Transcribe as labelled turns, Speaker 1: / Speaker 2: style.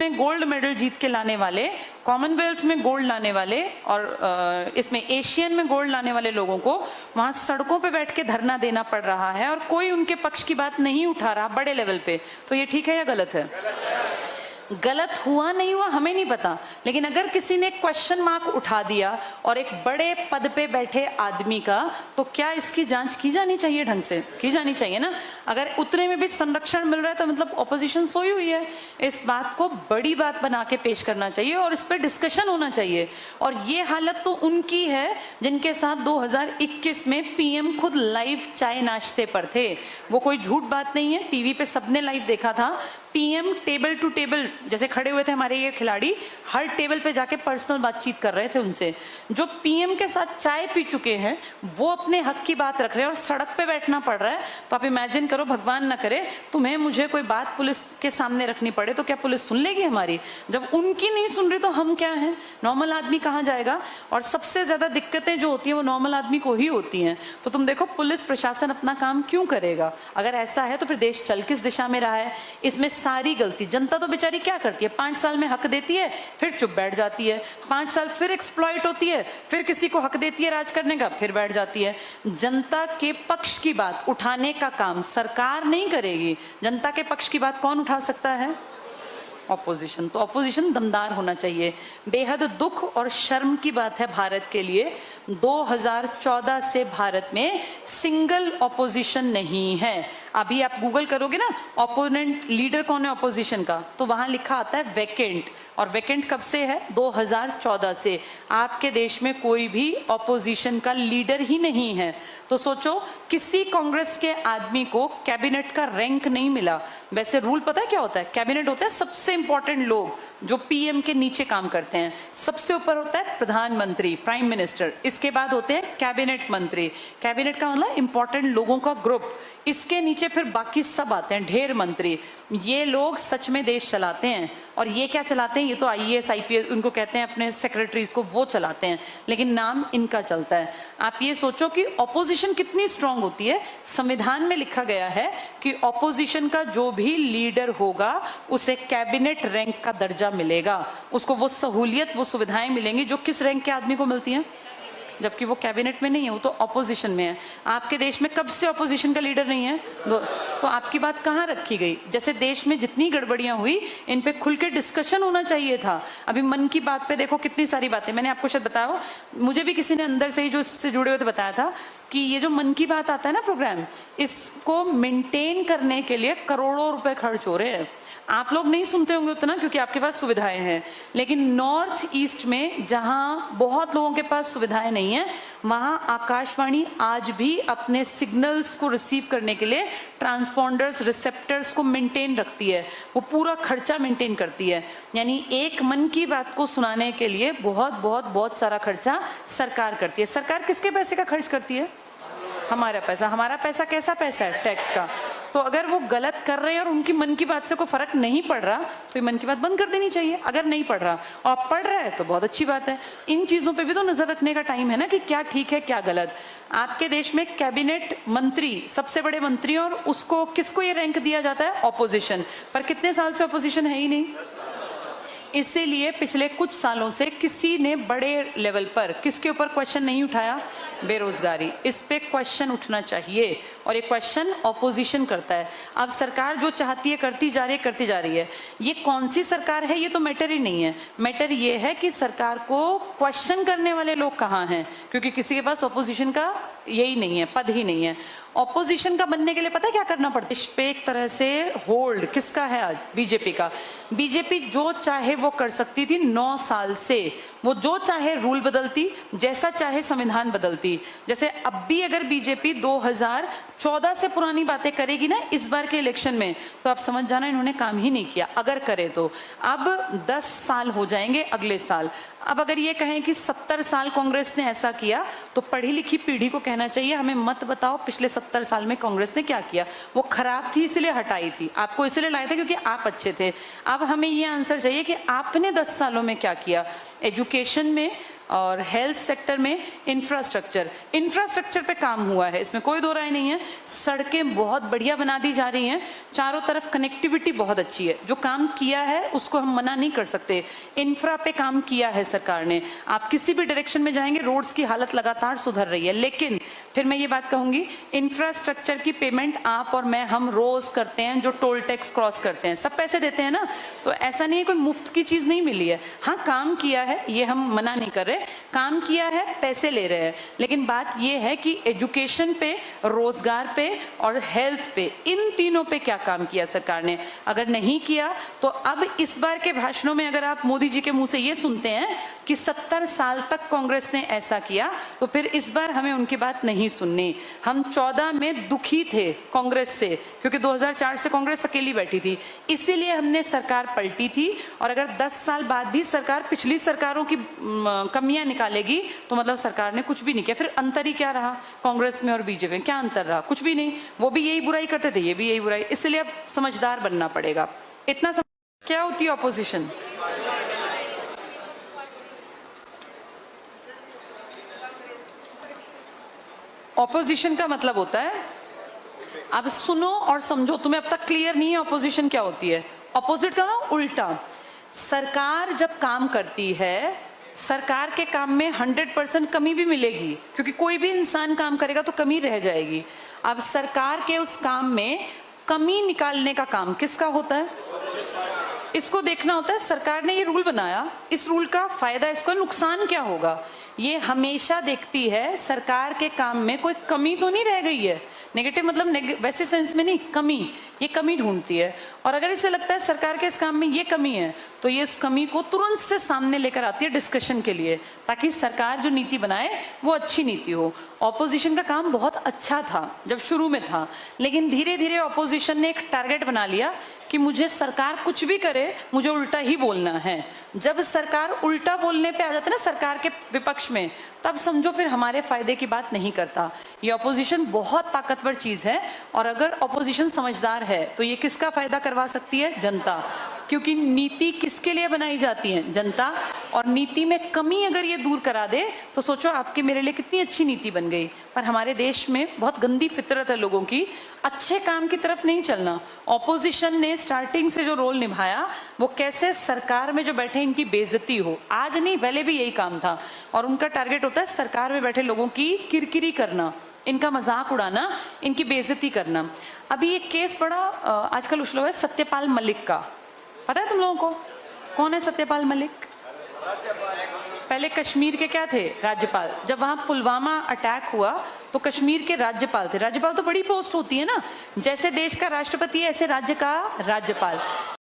Speaker 1: में gold medal जीत के लाने वाले, कॉमनवेल्थ में गोल्ड लाने वाले और इसमें एशियन में गोल्ड लाने वाले लोगों को वहां सड़कों पे बैठ के धरना देना पड़ रहा है और कोई उनके पक्ष की बात नहीं उठा रहा बड़े लेवल पे, तो ये ठीक है या गलत है? गलत हुआ नहीं हुआ हमें नहीं पता, लेकिन अगर किसी ने क्वेश्चन मार्क उठा दिया और एक बड़े पद पे बैठे आदमी का, तो क्या इसकी जांच की जानी चाहिए? ढंग से की जानी चाहिए ना। अगर उतने में भी संरक्षण मिल रहा है तो मतलब ऑपोजिशन सोई हुई है। इस बात को बड़ी बात बना के पेश करना चाहिए और इस पर डिस्कशन होना चाहिए। और ये हालत तो उनकी है जिनके साथ 2021 में पीएम खुद लाइव चाय नाश्ते पर थे। वो कोई झूठ बात नहीं है, टीवी पे सबने लाइव देखा था। पीएम टेबल टू टेबल जैसे खड़े हुए थे हमारे ये खिलाड़ी, हर टेबल पे जाके पर्सनल बातचीत कर रहे थे उनसे। जो पीएम के साथ चाय पी चुके हैं वो अपने हक की बात रख रहे हैं और सड़क पे बैठना पड़ रहा है। तो आप इमेजिन करो, भगवान ना करे तुम्हें मुझे कोई बात पुलिस के सामने रखनी पड़े तो क्या पुलिस सुन लेगी हमारी? जब उनकी नहीं सुन रही तो हम क्या हैं? नॉर्मल आदमी कहाँ जाएगा? और सबसे ज्यादा दिक्कतें जो होती हैं वो नॉर्मल आदमी को ही होती हैं। तो तुम देखो पुलिस प्रशासन अपना काम क्यों करेगा? अगर ऐसा है तो फिर देश चल किस दिशा में रहा है? इसमें सारी गलती जनता तो बेचारी क्या करती है, 5 साल में हक देती है फिर चुप बैठ जाती है, 5 साल फिर एक्सप्लॉइट होती है, फिर किसी को हक देती है राज करने का, फिर बैठ जाती है। जनता के पक्ष की बात उठाने का काम सरकार नहीं करेगी। जनता के पक्ष की बात कौन उठा सकता है? ऑपोजिशन। तो ऑपोजिशन दमदार होना चाहिए। बेहद दुख और शर्म की बात है भारत के लिए, 2014 से भारत में सिंगल ऑपोजिशन नहीं है। अभी आप गूगल करोगे ना ओपोनेंट लीडर कौन है ऑपोजिशन का, तो वहां लिखा आता है वैकेंट। और वैकेंट कब से है? 2014 से। आपके देश में कोई भी ऑपोजिशन का लीडर ही नहीं है। तो सोचो किसी कांग्रेस के आदमी को कैबिनेट का रैंक नहीं मिला। वैसे रूल पता है क्या होता है? कैबिनेट होता है सबसे इंपॉर्टेंट लोग जो पीएम के नीचे काम करते हैं। सबसे ऊपर होता है प्रधानमंत्री, प्राइम मिनिस्टर, इसके बाद होते हैं कैबिनेट मंत्री। कैबिनेट का मतलब इंपॉर्टेंट लोगों का ग्रुप। इसके नीचे फिर बाकी सब आते हैं, ढेर मंत्री। ये लोग सच में देश चलाते हैं। और ये क्या चलाते हैं? ये तो आईएएस आईपीएस उनको कहते हैं, अपने सेक्रेटरीज को वो चलाते हैं, लेकिन नाम इनका चलता है। आप ये सोचो कि ऑपोजिशन कितनी स्ट्रांग होती है। संविधान में लिखा गया है कि ऑपोजिशन का जो भी लीडर होगा उसे कैबिनेट रैंक का दर्जा मिलेगा, उसको वो सहूलियत वो सुविधाएं मिलेंगी जो किस रैंक के आदमी को मिलती हैं, जबकि वो कैबिनेट में नहीं है, वो तो ऑपोजिशन में है। आपके देश में कब से ऑपोजिशन का लीडर नहीं है? तो आपकी बात कहाँ रखी गई? जैसे देश में जितनी गड़बड़ियां हुई इन पे खुल के डिस्कशन होना चाहिए था। अभी मन की बात पे देखो कितनी सारी बातें, मैंने आपको शायद बताया, मुझे भी किसी ने अंदर से ही जो इससे जुड़े हुए थे बताया था कि ये जो मन की बात आता है ना प्रोग्राम, इसको मेंटेन करने के लिए करोड़ों रुपए खर्च हो रहे हैं। आप लोग नहीं सुनते होंगे उतना क्योंकि आपके पास सुविधाएं हैं, लेकिन नॉर्थ ईस्ट में जहां बहुत लोगों के पास सुविधाएं नहीं है, वहां आकाशवाणी आज भी अपने सिग्नल्स को रिसीव करने के लिए ट्रांसपॉन्डर्स, रिसेप्टर्स को मेंटेन रखती है। वो पूरा खर्चा मेंटेन करती है। यानी एक मन की बात को सुनाने के लिए बहुत सारा खर्चा सरकार करती है। सरकार किसके पैसे का खर्च करती है? हमारा पैसा। हमारा पैसा कैसा पैसा है? टैक्स का। तो अगर वो गलत कर रहे हैं और उनकी मन की बात से कोई फर्क नहीं पड़ रहा तो ये मन की बात बंद कर देनी चाहिए। अगर नहीं पड़ रहा और पड़ रहा है तो बहुत अच्छी बात है। इन चीजों पे भी तो नजर रखने का टाइम है ना कि क्या ठीक है क्या गलत। आपके देश में कैबिनेट मंत्री सबसे बड़े मंत्री, और उसको किसको ये रैंक दिया जाता है? ऑपोजिशन। पर कितने साल से ऑपोजिशन है ही नहीं। इसीलिए पिछले कुछ सालों से किसी ने बड़े लेवल पर किसके ऊपर क्वेश्चन नहीं उठाया? बेरोजगारी। इस पे क्वेश्चन उठना चाहिए और ये क्वेश्चन ऑपोजिशन करता है। अब सरकार जो चाहती है करती जा रही है। ये कौन सी सरकार है ये तो मैटर ही नहीं है। मैटर ये है कि सरकार को क्वेश्चन करने वाले लोग कहाँ हैं, क्योंकि किसी के पास ऑपोजिशन का यही नहीं है, पद ही नहीं है। ऑपोजिशन का बनने के लिए पता है क्या करना पड़ता है? इस पे एक तरह से होल्ड किसका है आज? बीजेपी का। बीजेपी जो चाहे वो कर सकती थी 9 साल से। वो जो चाहे रूल बदलती, जैसा चाहे संविधान बदलती। जैसे अब भी अगर बीजेपी 2014 से पुरानी बातें करेगी ना इस बार के इलेक्शन में, तो आप समझ जाना इन्होंने काम ही नहीं किया। अगर करे तो अब 10 साल हो जाएंगे अगले साल। अब अगर ये कहें कि 70 साल कांग्रेस ने ऐसा किया, तो पढ़ी लिखी पीढ़ी को कहना चाहिए हमें मत बताओ पिछले 70 साल में कांग्रेस ने क्या किया। वो खराब थी इसलिए हटाई थी, आपको इसलिए लाए थे क्योंकि आप अच्छे थे। अब हमें ये आंसर चाहिए कि आपने 10 सालों में क्या किया। एजुकेशन में और हेल्थ सेक्टर में इंफ्रास्ट्रक्चर पे काम हुआ है, इसमें कोई दो राय नहीं है। सड़कें बहुत बढ़िया बना दी जा रही हैं, चारों तरफ कनेक्टिविटी बहुत अच्छी है। जो काम किया है उसको हम मना नहीं कर सकते, इंफ्रा पे काम किया है सरकार ने। आप किसी भी डायरेक्शन में जाएंगे रोड्स की हालत लगातार सुधर रही है। लेकिन फिर मैं ये बात कहूंगी, इंफ्रास्ट्रक्चर की पेमेंट आप और मैं हम रोज करते हैं, जो टोल टैक्स क्रॉस करते हैं सब पैसे देते हैं ना, तो ऐसा नहीं है कोई मुफ्त की चीज नहीं मिली है। हाँ काम किया है, ये हम मना नहीं कर रहे, काम किया है, पैसे ले रहे हैं, लेकिन बात ये है कि एजुकेशन पे, रोजगार पे और हेल्थ पे, इन तीनों पे क्या काम किया सरकार ने। अगर नहीं किया तो अब इस बार के भाषणों में अगर आप मोदी जी के मुंह से ये सुनते हैं कि 70 साल तक कांग्रेस ने ऐसा किया, तो फिर इस बार हमें उनकी बात नहीं सुननी। हम 14 में दुखी थे कांग्रेस से, क्योंकि 2004 से कांग्रेस अकेली बैठी थी, इसीलिए हमने सरकार पलटी थी। और अगर 10 साल बाद भी सरकार पिछली सरकारों की कमियां निकालेगी तो मतलब सरकार ने कुछ भी नहीं किया। फिर अंतर ही क्या रहा कांग्रेस में और बीजेपी में? क्या अंतर रहा? कुछ भी नहीं। वो भी यही बुराई करते थे, ये भी यही बुराई। इसलिए अब समझदार बनना पड़ेगा। इतना क्या होती है ऑपोजिशन? ऑपोजिशन का मतलब होता है, अब सुनो और समझो, तुम्हें अब तक क्लियर नहीं है ऑपोजिशन क्या होती है। ऑपोजिट का ना उल्टा। सरकार जब काम करती है, सरकार के काम में 100% कमी भी मिलेगी, क्योंकि कोई भी इंसान काम करेगा तो कमी रह जाएगी। अब सरकार के उस काम में कमी निकालने का काम किसका होता है? इसको देखना होता है सरकार ने ये रूल बनाया, इस रूल का फायदा, इसको नुकसान क्या होगा, ये हमेशा देखती है। सरकार के काम में कोई कमी तो नहीं रह गई है, नेगेटिव मतलब वैसे सेंस में नहीं, कमी, ये कमी ढूंढती है। और अगर इसे लगता है सरकार के इस काम में ये कमी है, तो ये उस कमी को तुरंत से सामने लेकर आती है डिस्कशन के लिए, ताकि सरकार जो नीति बनाए वो अच्छी नीति हो। ऑपोजिशन का काम बहुत अच्छा था जब शुरू में था, लेकिन धीरे धीरे ऑपोजिशन ने एक टारगेट बना लिया कि मुझे सरकार कुछ भी करे, मुझे उल्टा ही बोलना है। जब सरकार उल्टा बोलने पे आ जाता है ना सरकार के विपक्ष में, तब समझो फिर हमारे फायदे की बात नहीं करता। ये ऑपोजिशन बहुत ताकतवर चीज है, और अगर ऑपोजिशन समझदार है तो ये किसका फायदा करवा सकती है? जनता। क्योंकि नीति किसके लिए बनाई जाती है? जनता। और नीति में कमी अगर ये दूर करा दे तो सोचो आपके मेरे लिए कितनी अच्छी नीति बन गई। पर हमारे देश में बहुत गंदी फितरत है लोगों की, अच्छे काम की तरफ नहीं चलना। ऑपोजिशन ने स्टार्टिंग से जो रोल निभाया वो कैसे सरकार में जो बैठे इनकी बेइज्जती हो, आज नहीं पहले भी यही काम था। और उनका टारगेट होता है सरकार में बैठे लोगों की किरकिरी करना, इनका मजाक उड़ाना, इनकी बेइज्जती करना। अभी एक केस बड़ा आजकल उछला हुआ है सत्यपाल मलिक का, पता है तुम लोगों को? कौन है सत्यपाल मलिक? पहले कश्मीर के क्या थे? राज्यपाल। जब वहां पुलवामा अटैक हुआ तो कश्मीर के राज्यपाल थे। राज्यपाल तो बड़ी पोस्ट होती है ना, जैसे देश का राष्ट्रपति ऐसे राज्य का राज्यपाल।